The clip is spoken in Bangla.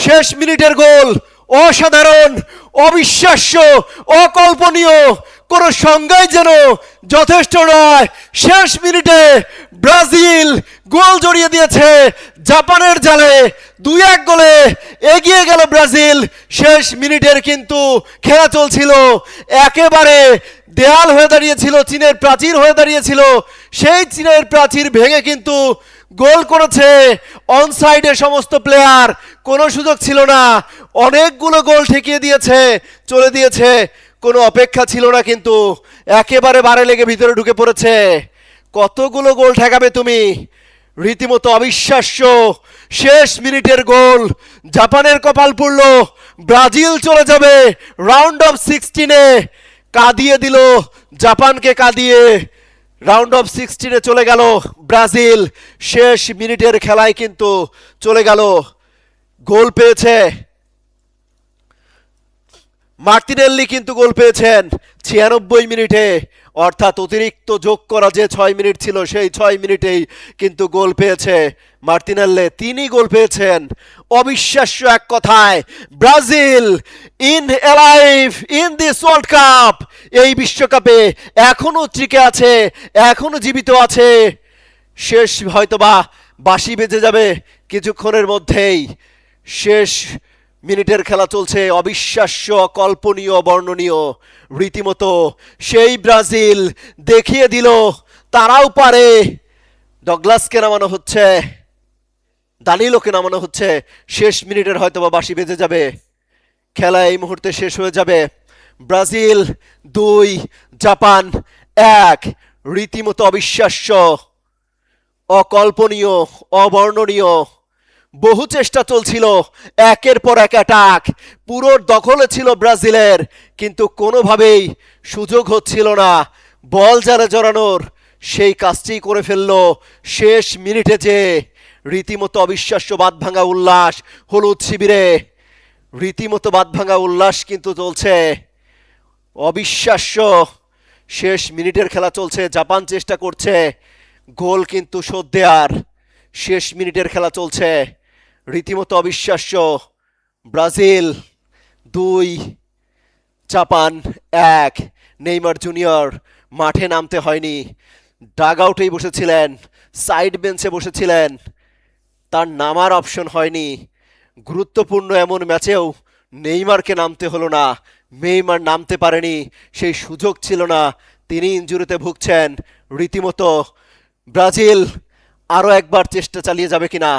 শেষ মিনিটের গোল অসাধারণ, অবিশ্বাস্য, অকল্পনীয়, কোনো সংজ্ঞাই যেন যথেষ্ট নয়। শেষ মিনিটে ব্রাজিল গোল জড়িয়ে দিয়েছে জাপানের জালে। 2-1 গোলে এগিয়ে গেল ব্রাজিল। শেষ মিনিটের কিন্তু খেলা চলছিল, একেবারে দেয়াল হয়ে দাঁড়িয়েছিল, চীনের প্রাচীর হয়ে দাঁড়িয়েছিল। সেই চীনের প্রাচীর ভেঙে কিন্তু গোল করেছে অনসাইডে সমস্ত প্লেয়ার, কোনো সুযোগ ছিল না। অনেকগুলো গোল ঠেকিয়ে দিয়েছে, চলে দিয়েছে, কোনো অপেক্ষা ছিল না, কিন্তু একেবারে বারে লেগে ভিতরে ঢুকে পড়েছে। কতগুলো গোল ঠেকাবে তুমি? রীতিমতো অবিশ্বাস্য শেষ মিনিটের গোল। জাপানের কপাল পুড়ল, ব্রাজিল চলে যাবে রাউন্ড অফ 16-এ। কাঁদিয়ে দিল জাপানকে, কাঁদিয়ে রাউন্ড অফ 16-এ চলে গেল ব্রাজিল। শেষ মিনিটের খেলায় কিন্তু চলে গেল। গোল পেয়েছে মার্তিনেল্লি, কিন্তু গোল পেয়েছেন 96 মিনিটে, অর্থাৎ অতিরিক্ত যোগ করা যে 6 মিনিট ছিল সেই 6 মিনিটেই কিন্তু গোল পেয়েছে মার্তিনেল্লি। তিনি গোল পেয়েছেন। অবিশ্বাস্য এক কথায়, Brazil in alive in this world cup. এই বিশ্বকাপে এখনো টিকে আছে, এখনো জীবিত আছে। শেষ হয়তোবা বাঁশি বেজে যাবে কিছুক্ষণের মধ্যেই। শেষ মিনিটের খেলা চলছে, অবিশ্বাস্য, অকল্পনীয়, বর্ণনীয়। রীতিমতো সেই ব্রাজিল দেখিয়ে দিল তারাও পারে। ডগলাসকে নামানো হচ্ছে, দানিলোকে নামানো হচ্ছে। শেষ মিনিটের হয়তোবা বাঁশি বেজে যাবে, খেলা এই মুহূর্তে শেষ হয়ে যাবে। Brazil 2, Japan 1। রীতিমতো অবিশ্বাস্য, অকল্পনীয়, অবর্ণনীয়। বহু চেষ্টা চলছিল, একের পর এক অ্যাটাক, পুরো দখলে ছিল ব্রাজিলের, কিন্তু কোনোভাবেই সুযোগ হচ্ছিল না বল জালে জড়ানোর। সেই কাজটি করে ফেললো শেষ মিনিটে যে। রীতিমতো অবিশ্বাস্য বাঁধভাঙা উল্লাস হলুদ শিবিরে, রীতিমতো বাঁধভাঙা উল্লাস কিন্তু চলছে। অবিশ্বাস্য শেষ মিনিটের খেলা চলছে, জাপান চেষ্টা করছে গোল কিন্তু শোধ দেয়ার। শেষ মিনিটের খেলা চলছে, রীতিমতো অবিশ্বাস্য। Brazil 2, Japan 1। নেইমার জুনিয়র মাঠে নামতে হয়নি, ডাগ আউটেই বসেছিলেন, সাইড বেঞ্চে বসেছিলেন, তার নামার অপশন হয়নি। গুরুত্বপূর্ণ এমন ম্যাচেও নেইমারকে নামতে হলো না, নেইমার নামতে পারেনি, সেই সুযোগ ছিল না, তিনি ইনজুরিতে ভুগছেন। রীতিমতো ব্রাজিল আরও একবার চেষ্টা চালিয়ে যাবে কিনা।